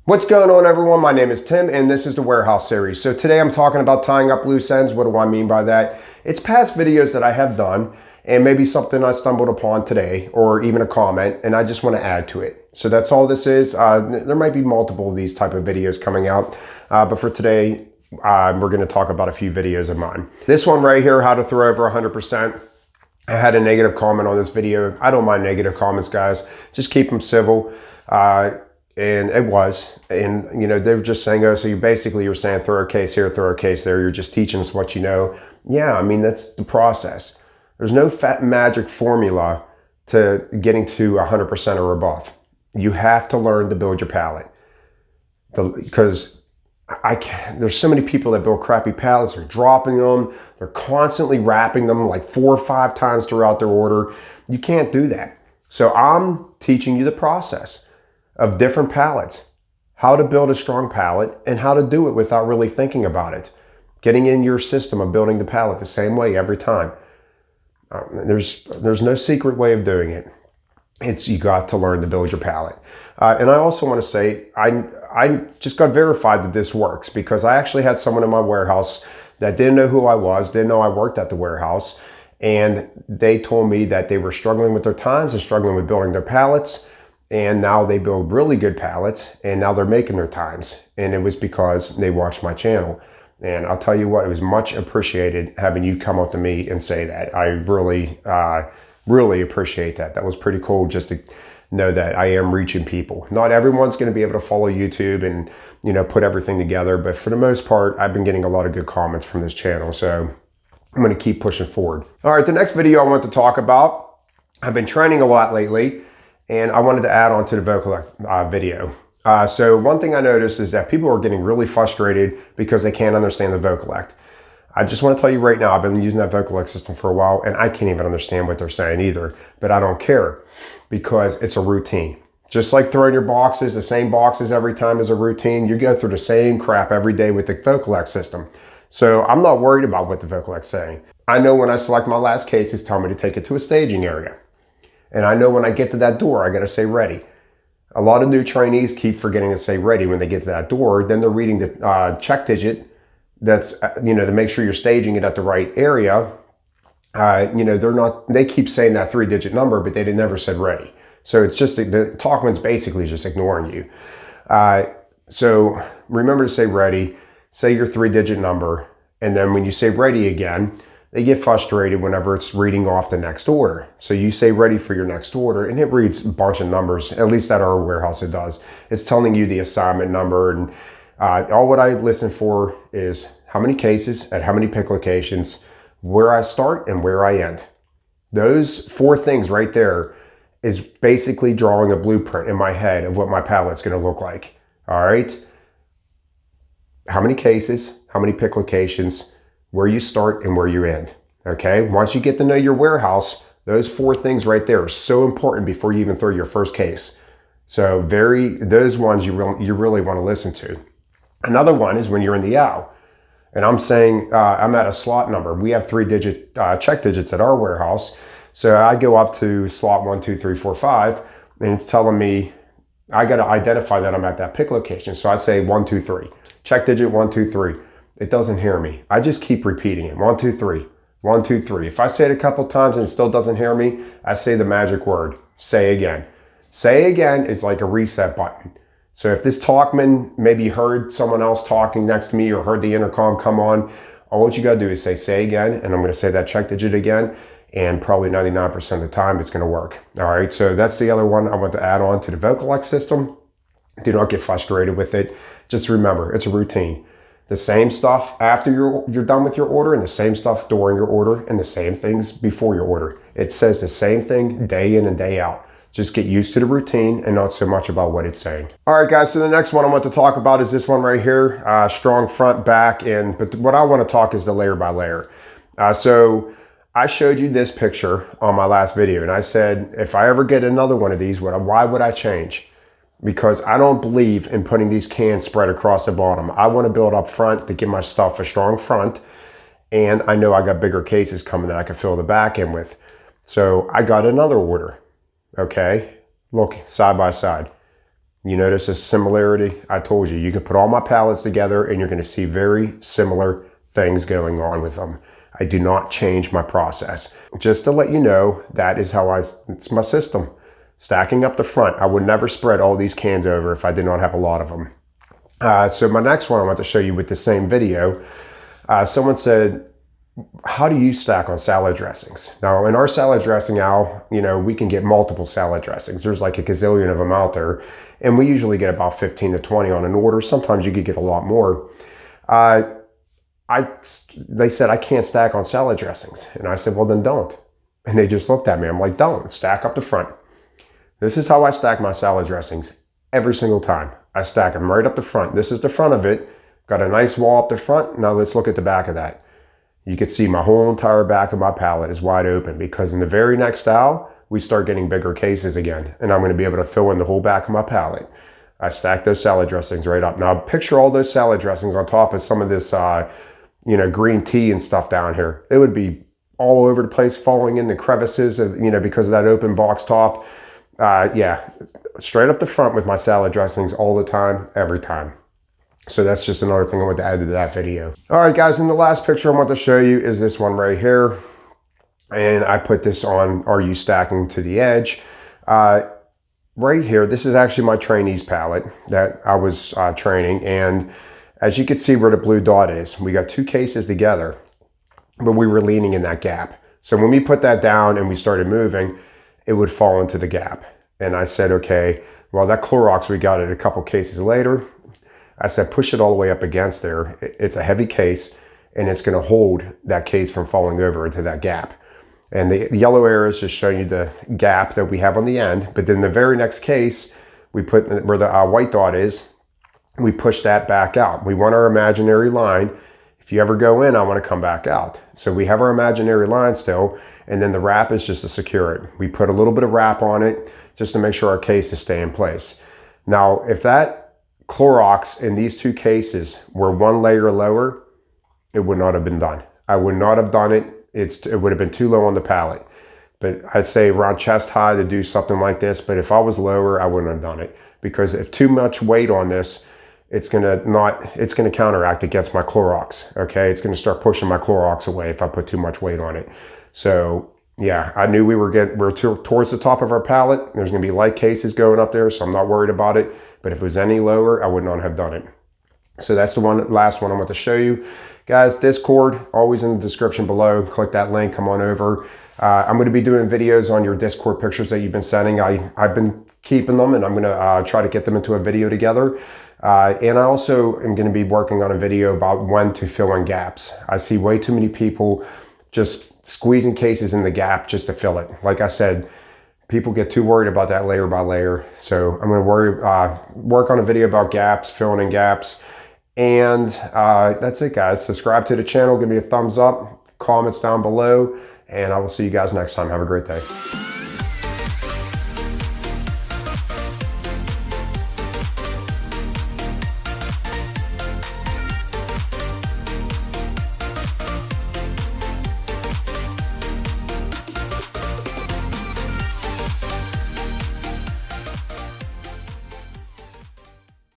What's going on, everyone? My name is Tim and this is the Warehouse Series. So today I'm talking about tying up loose ends. What do I mean by that? It's past videos that I have done and maybe something I stumbled upon today or even a comment, and I just want to add to it. So that's all this is. There might be multiple of these type of videos coming out, but for today we're going to talk about a few videos of mine. This one right here, how to throw over 100%. I had a negative comment on this video. I don't mind negative comments, guys. Just keep them civil. And it was, and you know, they were just saying, oh, so you're saying throw a case here, throw a case there. You're just teaching us what you know. Yeah, I mean, that's the process. There's no fat magic formula to getting to 100% or above. You have to learn to build your pallet. Because there's so many people that build crappy pallets. They're dropping them. They're constantly wrapping them like 4 or 5 times throughout their order. You can't do that. So I'm teaching you the process of different pallets, how to build a strong pallet and how to do it without really thinking about it. Getting in your system of building the pallet the same way every time. There's no secret way of doing it. You got to learn to build your pallet. And I also want to say, I just got verified that this works because I actually had someone in my warehouse that didn't know who I was, didn't know I worked at the warehouse. And they told me that they were struggling with their times and struggling with building their pallets. And now they build really good pallets and now they're making their times. And it was because they watched my channel. And I'll tell you what, it was much appreciated having you come up to me and say that. I really appreciate that. That was pretty cool just to know that I am reaching people. Not everyone's going to be able to follow YouTube and, you know, put everything together. But for the most part, I've been getting a lot of good comments from this channel. So I'm going to keep pushing forward. All right, the next video I want to talk about, I've been training a lot lately. And I wanted to add on to the Vocollect video. So one thing I noticed is that people are getting really frustrated because they can't understand the Vocollect. I just want to tell you right now, I've been using that Vocollect system for a while and I can't even understand what they're saying either, but I don't care because it's a routine. Just like throwing your boxes, the same boxes every time is a routine. You go through the same crap every day with the Vocollect system. So I'm not worried about what the Vocollect's saying. I know when I select my last case, it's telling me to take it to a staging area. And I know when I get to that door, I got to say ready. A lot of new trainees keep forgetting to say ready when they get to that door. Then they're reading the check digit that's, you know, to make sure you're staging it at the right area. You know, they keep saying that 3-digit number, but they never said ready. So it's just, the Talkman's basically just ignoring you. So remember to say ready, say your 3-digit number. And then when you say ready again, they get frustrated whenever it's reading off the next order. So you say ready for your next order and it reads a bunch of numbers, at least at our warehouse it does. It's telling you the assignment number and all what I listen for is how many cases at how many pick locations, where I start and where I end. Those 4 things right there is basically drawing a blueprint in my head of what my pallet's gonna look like, all right? How many cases, how many pick locations, where you start and where you end, okay? Once you get to know your warehouse, those 4 things right there are so important before you even throw your first case. So those ones you really want to listen to. Another one is when you're in the aisle. And I'm saying, I'm at a slot number. We have 3-digit check digits at our warehouse. So I go up to slot 1, 2, 3, 4, 5, and it's telling me, I got to identify that I'm at that pick location. So I say 1, 2, 3, check digit 1, 2, 3. It doesn't hear me. I just keep repeating it. 1, 2, 3, 1, 2, 3. If I say it a couple times and it still doesn't hear me, I say the magic word, say again. Say again is like a reset button. So if this Talkman maybe heard someone else talking next to me or heard the intercom come on, all what you gotta do is say again, and I'm gonna say that check digit again, and probably 99% of the time it's gonna work. All right, so that's the other one I want to add on to the Vocollect system. Do not get frustrated with it. Just remember, it's a routine. The same stuff after you're done with your order and the same stuff during your order and the same things before your order. It says the same thing day in and day out. Just get used to the routine and not so much about what it's saying. All right, guys, so the next one I want to talk about is this one right here, strong front, back, but what I want to talk is the layer by layer. So I showed you this picture on my last video and I said, if I ever get another one of these, why would I change? Because I don't believe in putting these cans spread across the bottom. I want to build up front to give my stuff a strong front. And I know I got bigger cases coming that I can fill the back in with. So I got another order, okay? Look, side by side. You notice a similarity? I told you, you can put all my pallets together and you're going to see very similar things going on with them. I do not change my process. Just to let you know, that is how it's my system. Stacking up the front. I would never spread all these cans over if I did not have a lot of them. So my next one I want to show you with the same video. Someone said, how do you stack on salad dressings? Now, in our salad dressing aisle, we can get multiple salad dressings. There's like a gazillion of them out there. And we usually get about 15 to 20 on an order. Sometimes you could get a lot more. They said, I can't stack on salad dressings. And I said, well, then don't. And they just looked at me. I'm like, don't. Stack up the front. This is how I stack my salad dressings every single time. I stack them right up the front. This is the front of it. Got a nice wall up the front. Now let's look at the back of that. You can see my whole entire back of my pallet is wide open because in the very next aisle, we start getting bigger cases again. And I'm going to be able to fill in the whole back of my pallet. I stack those salad dressings right up. Now picture all those salad dressings on top of some of this, green tea and stuff down here. It would be all over the place, falling in the crevices, because of that open box top. Yeah, straight up the front with my salad dressings all the time, every time. So that's just another thing I want to add to that video. All right, guys, and the last picture I want to show you is this one right here. And I put this on, are you stacking to the edge? Right here, this is actually my trainee's pallet that I was training. And as you can see where the blue dot is, we got two cases together, but we were leaning in that gap. So when we put that down and we started moving, it would fall into the gap. And I said, okay, well, that Clorox, we got it a couple cases later. I said, push it all the way up against there. It's a heavy case and it's going to hold that case from falling over into that gap. And the yellow arrows just show you the gap that we have on the end. But then the very next case, we put where the white dot is, we push that back out. We want our imaginary line. If you ever go in, I want to come back out. So we have our imaginary line still, and then the wrap is just to secure it. We put a little bit of wrap on it just to make sure our cases stay in place. Now, if that Clorox in these two cases were one layer lower, it would not have been done. I would not have done it. It would have been too low on the pallet. But I'd say around chest high to do something like this. But if I was lower, I wouldn't have done it. Because if too much weight on this, it's gonna counteract against my Clorox. Okay, it's gonna start pushing my Clorox away if I put too much weight on it. So yeah, I knew we're towards the top of our pallet. There's gonna be light cases going up there, so I'm not worried about it. But if it was any lower, I would not have done it. So that's the last one I want to show you. Guys, Discord, always in the description below. Click that link, come on over. I'm going to be doing videos on your Discord pictures that you've been sending. I've been keeping them, and I'm going to try to get them into a video together. And I also am going to be working on a video about when to fill in gaps. I see way too many people just squeezing cases in the gap just to fill it. Like I said, people get too worried about that layer by layer. So I'm going to work on a video about gaps, filling in gaps. And that's it, guys. Subscribe to the channel. Give me a thumbs up. Comments down below. And I will see you guys next time. Have a great day.